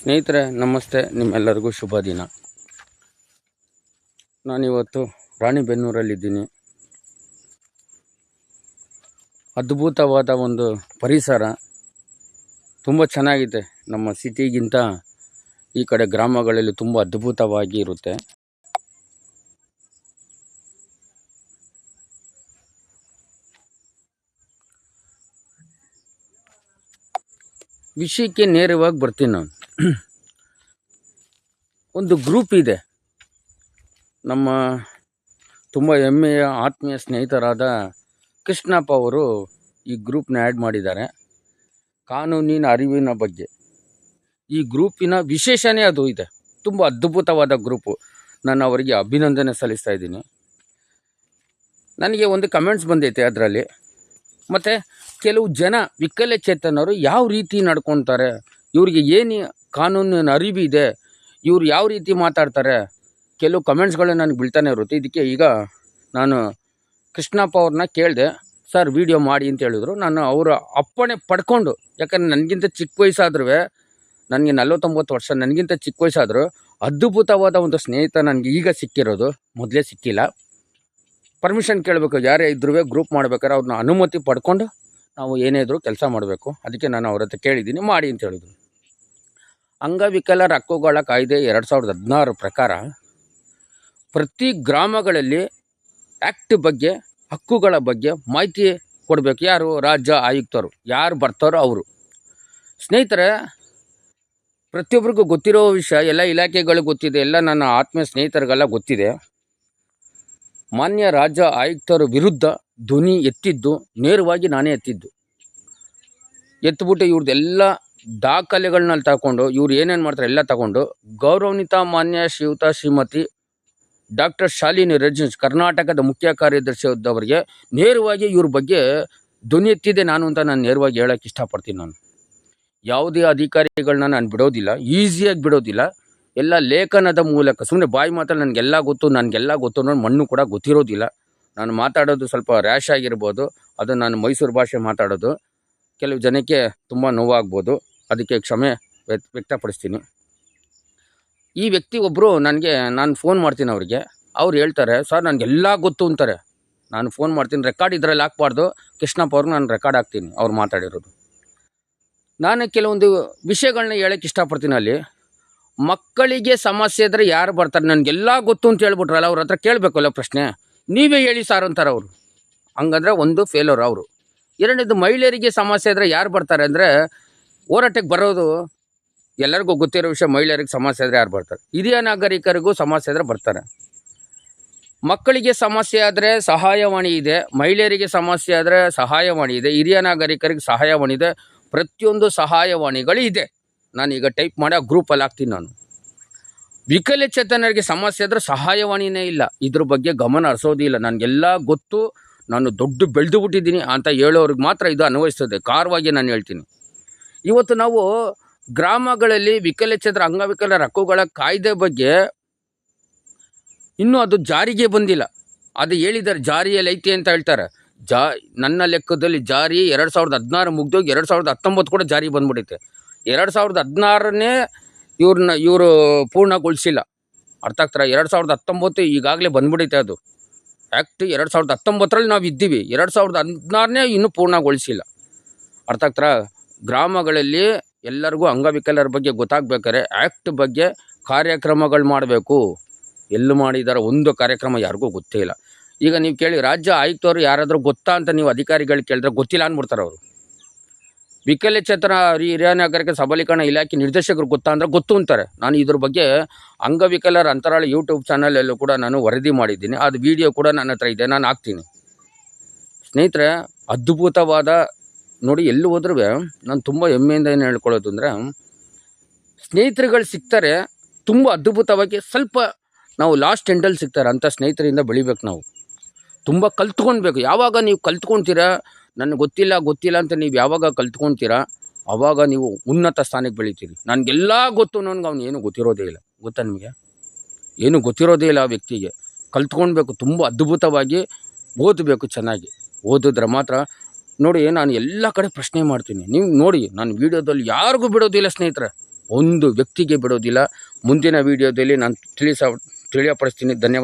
ಸ್ನೇಹಿತರೆ ನಮಸ್ತೆ, ನಿಮ್ಮೆಲ್ಲರಿಗೂ ಶುಭ ದಿನ. ನಾನಿವತ್ತು ರಾಣಿಬೆನ್ನೂರಲ್ಲಿದ್ದೀನಿ. ಅದ್ಭುತವಾದ ಒಂದು ಪರಿಸರ, ತುಂಬ ಚೆನ್ನಾಗಿದೆ. ನಮ್ಮ ಸಿಟಿಗಿಂತ ಈ ಕಡೆ ಗ್ರಾಮಗಳಲ್ಲಿ ತುಂಬ ಅದ್ಭುತವಾಗಿ ಇರುತ್ತೆ. ವಿಷಯಕ್ಕೆ ನೇರವಾಗಿ ಬರ್ತೀನಿ ನಾನು. ಒಂದು ಗ್ರೂಪ್ ಇದೆ, ನಮ್ಮ ತುಂಬ ಹೆಮ್ಮೆಯ ಆತ್ಮೀಯ ಸ್ನೇಹಿತರಾದ ಕೃಷ್ಣಪ್ಪ ಅವರು ಈ ಗ್ರೂಪ್ನ ಆ್ಯಡ್ ಮಾಡಿದ್ದಾರೆ. ಕಾನೂನಿನ ಅರಿವಿನ ಬಗ್ಗೆ ಈ ಗ್ರೂಪಿನ ವಿಶೇಷನೇ ಅದು ಇದೆ. ತುಂಬ ಅದ್ಭುತವಾದ ಗ್ರೂಪು. ನಾನು ಅವರಿಗೆ ಅಭಿನಂದನೆ ಸಲ್ಲಿಸ್ತಾ ಇದ್ದೀನಿ. ನನಗೆ ಒಂದು ಕಮೆಂಟ್ಸ್ ಬಂದೈತೆ ಅದರಲ್ಲಿ. ಮತ್ತು ಕೆಲವು ಜನ ವಿಕಲಚೇತನರು ಯಾವ ರೀತಿ ನಡ್ಕೊತಾರೆ, ಇವ್ರಿಗೆ ಏನು ಕಾನೂನಿನ ಅರಿವಿದೆ, ಇವ್ರು ಯಾವ ರೀತಿ ಮಾತಾಡ್ತಾರೆ, ಕೆಲವು ಕಮೆಂಟ್ಸ್ಗಳು ನನಗೆ ಬೀಳ್ತಾನೆ ಇರುತ್ತೆ. ಇದಕ್ಕೆ ಈಗ ನಾನು ಕೃಷ್ಣಪ್ಪ ಅವ್ರನ್ನ ಕೇಳಿದೆ, ಸರ್ ವಿಡಿಯೋ ಮಾಡಿ ಅಂತ ಹೇಳಿದ್ರು. ನಾನು ಅವರ ಅಪ್ಪಣೆ ಪಡ್ಕೊಂಡು, ಯಾಕಂದರೆ ನನಗಿಂತ ಚಿಕ್ಕ ವಯಸ್ಸಾದ್ರೂ, ನನಗೆ 49 ವರ್ಷ, ನನಗಿಂತ ಚಿಕ್ಕ ವಯಸ್ಸಾದರೂ ಅದ್ಭುತವಾದ ಒಂದು ಸ್ನೇಹಿತ ನನಗೆ ಈಗ ಸಿಕ್ಕಿರೋದು, ಮೊದಲೇ ಸಿಕ್ಕಿಲ್ಲ. ಪರ್ಮಿಷನ್ ಕೇಳಬೇಕು, ಯಾರೇ ಇದ್ರೂ ಗ್ರೂಪ್ ಮಾಡ್ಬೇಕಾದ್ರೆ ಅವ್ರನ್ನ ಅನುಮತಿ ಪಡ್ಕೊಂಡು ನಾವು ಏನೇ ಇದ್ರೂ ಕೆಲಸ ಮಾಡಬೇಕು. ಅದಕ್ಕೆ ನಾನು ಅವ್ರ ಹತ್ರ ಕೇಳಿದ್ದೀನಿ, ಮಾಡಿ ಅಂತ ಹೇಳಿದ್ರು. ಅಂಗವಿಕಲರ ಹಕ್ಕುಗಳ ಕಾಯ್ದೆ 2016 ಪ್ರಕಾರ ಪ್ರತಿ ಗ್ರಾಮಗಳಲ್ಲಿ ಆ್ಯಕ್ಟ್ ಬಗ್ಗೆ, ಹಕ್ಕುಗಳ ಬಗ್ಗೆ ಮಾಹಿತಿ ಕೊಡಬೇಕು. ಯಾರು? ರಾಜ್ಯ ಆಯುಕ್ತರು. ಯಾರು ಬರ್ತಾರೋ ಅವರು. ಸ್ನೇಹಿತರೆ, ಪ್ರತಿಯೊಬ್ಬರಿಗೂ ಗೊತ್ತಿರೋ ವಿಷಯ, ಎಲ್ಲ ಇಲಾಖೆಗಳಿಗೆ ಗೊತ್ತಿದೆ, ಎಲ್ಲ ನನ್ನ ಆತ್ಮೀಯ ಸ್ನೇಹಿತರಿಗೆಲ್ಲ ಗೊತ್ತಿದೆ. ಮಾನ್ಯ ರಾಜ್ಯ ಆಯುಕ್ತರ ವಿರುದ್ಧ ಧ್ವನಿ ಎತ್ತಿದ್ದು ನೇರವಾಗಿ ನಾನೇ ಎತ್ತಿಬಿಟ್ಟು ಇವ್ರದ್ದೆಲ್ಲ ದಾಖಲೆಗಳನ್ನ ತಗೊಂಡು, ಇವ್ರು ಏನೇನು ಮಾಡ್ತಾರೆ ಎಲ್ಲ ತಗೊಂಡು, ಗೌರವಾನ್ವಿತ ಮಾನ್ಯ ಶ್ರೀಮತಿ ಡಾಕ್ಟರ್ ಶಾಲಿನಿ ರಜನೀಶ್, ಕರ್ನಾಟಕದ ಮುಖ್ಯ ಕಾರ್ಯದರ್ಶಿ ಅವರಿಗೆ ನೇರವಾಗಿ ಇವ್ರ ಬಗ್ಗೆ ಧ್ವನಿ ಎತ್ತಿದೆ ನಾನು ಅಂತ ನಾನು ನೇರವಾಗಿ ಹೇಳೋಕ್ಕೆ ಇಷ್ಟಪಡ್ತೀನಿ. ನಾನು ಯಾವುದೇ ಅಧಿಕಾರಿಗಳನ್ನ ನಾನು ಬಿಡೋದಿಲ್ಲ, ಈಸಿಯಾಗಿ ಬಿಡೋದಿಲ್ಲ. ಎಲ್ಲ ಲೇಖನದ ಮೂಲಕ, ಸುಮ್ಮನೆ ಬಾಯಿ ಮಾತಲ್ಲಿ ನನಗೆಲ್ಲ ಗೊತ್ತು ಅನ್ನೋ ಮಣ್ಣು ಕೂಡ ಗೊತ್ತಿರೋದಿಲ್ಲ. ನಾನು ಮಾತಾಡೋದು ಸ್ವಲ್ಪ ರ್ಯಾಶ್ ಆಗಿರ್ಬೋದು, ಅದು ನಾನು ಮೈಸೂರು ಭಾಷೆ ಮಾತಾಡೋದು ಕೆಲವು ಜನಕ್ಕೆ ತುಂಬ ನೋವಾಗ್ಬೋದು, ಅದಕ್ಕೆ ಕ್ಷಮೆ ವ್ಯಕ್ತಪಡಿಸ್ತೀನಿ. ಈ ವ್ಯಕ್ತಿ ಒಬ್ಬರು ನಾನು ಫೋನ್ ಮಾಡ್ತೀನಿ ಅವ್ರಿಗೆ, ಅವ್ರು ಹೇಳ್ತಾರೆ, ಸರ್ ನನಗೆಲ್ಲ ಗೊತ್ತು ಅಂತಾರೆ. ನಾನು ಫೋನ್ ಮಾಡ್ತೀನಿ, ರೆಕಾರ್ಡ್ ಇದರಲ್ಲಿ ಹಾಕ್ಬಾರ್ದು, ಕೃಷ್ಣಪ್ಪ ಅವ್ರಿಗೆ ನಾನು ರೆಕಾರ್ಡ್ ಹಾಕ್ತೀನಿ ಅವ್ರು ಮಾತಾಡಿರೋದು. ನಾನು ಕೆಲವೊಂದು ವಿಷಯಗಳನ್ನ ಹೇಳೋಕ್ಕೆ ಇಷ್ಟಪಡ್ತೀನಿ. ಅಲ್ಲಿ ಮಕ್ಕಳಿಗೆ ಸಮಸ್ಯೆ ಇದ್ದರೆ ಯಾರು ಬರ್ತಾರೆ, ನನಗೆಲ್ಲ ಗೊತ್ತು ಅಂತ ಹೇಳ್ಬಿಟ್ರಲ್ಲ, ಅವ್ರ ಹತ್ರ ಕೇಳಬೇಕಲ್ಲ ಪ್ರಶ್ನೆ, ನೀವೇ ಹೇಳಿ ಸಾರ್ ಅಂತಾರೆ ಅವರು. ಹಂಗಂದ್ರೆ ಒಂದು ಫೇಲರ್ ಅವರು. ಎರಡನೇದು, ಮಹಿಳೆಯರಿಗೆ ಸಮಸ್ಯೆ ಇದ್ದರೆ ಯಾರು ಬರ್ತಾರೆ ಅಂದರೆ, ಹೋರಾಟಕ್ಕೆ ಬರೋದು ಎಲ್ಲರಿಗೂ ಗೊತ್ತಿರೋ ವಿಷಯ, ಮಹಿಳೆಯರಿಗೆ ಸಮಸ್ಯೆ ಇದ್ದರೆ ಯಾರು ಬರ್ತಾರೆ, ಹಿರಿಯ ನಾಗರಿಕರಿಗೂ ಸಮಸ್ಯೆ ಇದ್ದರೆ ಬರ್ತಾರೆ. ಮಕ್ಕಳಿಗೆ ಸಮಸ್ಯೆ ಆದರೆ ಸಹಾಯವಾಣಿ ಇದೆ, ಮಹಿಳೆಯರಿಗೆ ಸಮಸ್ಯೆ ಆದರೆ ಸಹಾಯವಾಣಿ ಇದೆ, ಹಿರಿಯ ನಾಗರಿಕರಿಗೆ ಸಹಾಯವಾಣಿ ಇದೆ, ಪ್ರತಿಯೊಂದು ಸಹಾಯವಾಣಿಗಳು ಇದೆ. ನಾನೀಗ ಟೈಪ್ ಮಾಡಿ ಆ ಗ್ರೂಪಲ್ಲಿ ಹಾಕ್ತೀನಿ. ನಾನು ವಿಕಲಚೇತನರಿಗೆ ಸಮಸ್ಯೆ ಆದರೆ ಸಹಾಯವಾಣಿನೇ ಇಲ್ಲ, ಇದ್ರ ಬಗ್ಗೆ ಗಮನ ಹರಿಸೋದಿಲ್ಲ. ನನಗೆಲ್ಲ ಗೊತ್ತು, ನಾನು ದೊಡ್ಡ ಬೆಳೆದು ಬಿಟ್ಟಿದ್ದೀನಿ ಅಂತ ಹೇಳೋರಿಗೆ ಮಾತ್ರ ಇದು ಅನ್ವಯಿಸ್ತದೆ. ಕಾರವಾಗಿ ನಾನು ಹೇಳ್ತೀನಿ. ಇವತ್ತು ನಾವು ಗ್ರಾಮಗಳಲ್ಲಿ ವಿಕಲಚೇತರ ಅಂಗವಿಕಲರ ಹಕ್ಕುಗಳ ಕಾಯ್ದೆ ಬಗ್ಗೆ ಇನ್ನೂ ಅದು ಜಾರಿಗೆ ಬಂದಿಲ್ಲ. ಅದು ಹೇಳಿದ್ದಾರೆ ಜಾರಿಯಲ್ಲಿ ಐತಿ ಅಂತ ಹೇಳ್ತಾರೆ. ನನ್ನ ಲೆಕ್ಕದಲ್ಲಿ ಜಾರಿ 2016 ಮುಗ್ದೋಗಿ 2019 ಕೂಡ ಜಾರಿ ಬಂದ್ಬಿಟ್ಟೈತೆ. 2016ನೇ ಇವರು ಪೂರ್ಣಗೊಳಿಸಿಲ್ಲ. ಅರ್ಥ ಆಗ್ತಾರೆ? 2019 ಈಗಾಗಲೇ ಬಂದ್ಬಿಡೈತೆ ಅದು ಆ್ಯಕ್ಟ್. 2019ರಲ್ಲಿ ನಾವು ಇದ್ದೀವಿ, 2016ನೇ ಇನ್ನೂ ಪೂರ್ಣಗೊಳಿಸಿಲ್ಲ. ಅರ್ಥ ಆಗ್ತಾರ? ಗ್ರಾಮಗಳಲ್ಲಿ ಎಲ್ಲರಿಗೂ ಅಂಗವಿಕಲರ ಬಗ್ಗೆ ಗೊತ್ತಾಗಬೇಕಾದ್ರೆ ಆ್ಯಕ್ಟ್ ಬಗ್ಗೆ ಕಾರ್ಯಕ್ರಮಗಳು ಮಾಡಬೇಕು. ಎಲ್ಲೂ ಮಾಡಿದ್ದಾರೆ ಒಂದು ಕಾರ್ಯಕ್ರಮ ಯಾರಿಗೂ ಗೊತ್ತೇ ಇಲ್ಲ. ಈಗ ನೀವು ಕೇಳಿ, ರಾಜ್ಯ ಆಯುಕ್ತರು ಯಾರಾದರೂ ಗೊತ್ತಾ ಅಂತ ನೀವು ಅಧಿಕಾರಿಗಳು ಕೇಳಿದ್ರೆ ಗೊತ್ತಿಲ್ಲ ಅಂದ್ಬಿಡ್ತಾರೆ ಅವರು. ವಿಕಲಚೇತನ ಹಿರಿಯ ನಾಗರಿಕ ಸಬಲೀಕರಣ ಇಲಾಖೆ ನಿರ್ದೇಶಕರು ಗೊತ್ತಾ ಅಂದರೆ ಗೊತ್ತು ಅಂತಾರೆ. ನಾನು ಇದ್ರ ಬಗ್ಗೆ ಅಂಗವಿಕಲರ ಅಂತರಾಳ ಯೂಟ್ಯೂಬ್ ಚಾನಲಲ್ಲೂ ಕೂಡ ನಾನು ವರದಿ ಮಾಡಿದ್ದೀನಿ. ಅದು ವಿಡಿಯೋ ಕೂಡ ನನ್ನ ಹತ್ರ ಇದೆ, ನಾನು ಹಾಕ್ತೀನಿ. ಸ್ನೇಹಿತರೆ, ಅದ್ಭುತವಾದ ನೋಡಿ, ಎಲ್ಲಿ ಹೋದ್ರೂ ನಾನು ತುಂಬ ಹೆಮ್ಮೆಯಿಂದ ಏನು ಹೇಳ್ಕೊಳ್ಳೋದು ಅಂದರೆ, ಸ್ನೇಹಿತರುಗಳು ಸಿಗ್ತಾರೆ ತುಂಬ ಅದ್ಭುತವಾಗಿ. ಸ್ವಲ್ಪ ನಾವು ಲಾಸ್ಟ್ ಎಂಡಲ್ಲಿ ಸಿಗ್ತಾರೆ, ಅಂಥ ಸ್ನೇಹಿತರಿಂದ ಬೆಳಿಬೇಕು. ನಾವು ತುಂಬ ಕಲ್ತ್ಕೊಳ್ಬೇಕು. ಯಾವಾಗ ನೀವು ಕಲ್ತ್ಕೊಳ್ತೀರಾ, ನನಗೆ ಗೊತ್ತಿಲ್ಲ ಅಂತ ನೀವು ಯಾವಾಗ ಕಲ್ತ್ಕೊಳ್ತೀರಾ, ಆವಾಗ ನೀವು ಉನ್ನತ ಸ್ಥಾನಕ್ಕೆ ಬೆಳಿತೀರಿ. ನನಗೆಲ್ಲ ಗೊತ್ತು ನನಗೆ ಅವ್ನು ಏನೂ ಗೊತ್ತಿರೋದೇ ಇಲ್ಲ. ಗೊತ್ತಾ ನಿಮಗೆ? ಏನೂ ಗೊತ್ತಿರೋದೇ ಇಲ್ಲ ಆ ವ್ಯಕ್ತಿಗೆ. ಕಲ್ತ್ಕೊಳ್ಬೇಕು, ತುಂಬ ಅದ್ಭುತವಾಗಿ ಓದಬೇಕು. ಚೆನ್ನಾಗಿ ಓದಿದ್ರೆ ಮಾತ್ರ. ನೋಡಿ, ನಾನು ಎಲ್ಲ ಕಡೆ ಪ್ರಶ್ನೆ ಮಾಡ್ತೀನಿ. ನೀವು ನೋಡಿ, ನಾನು ವೀಡಿಯೋದಲ್ಲಿ ಯಾರಿಗೂ ಬಿಡೋದಿಲ್ಲ ಸ್ನೇಹಿತರೆ. ಒಂದು ವ್ಯಕ್ತಿಗೆ ಬಿಡೋದಿಲ್ಲ. ಮುಂದಿನ ವೀಡಿಯೋದಲ್ಲಿ ನಾನು ತಿಳಿಯಪಡಿಸ್ತೀನಿ. ಧನ್ಯವಾದ.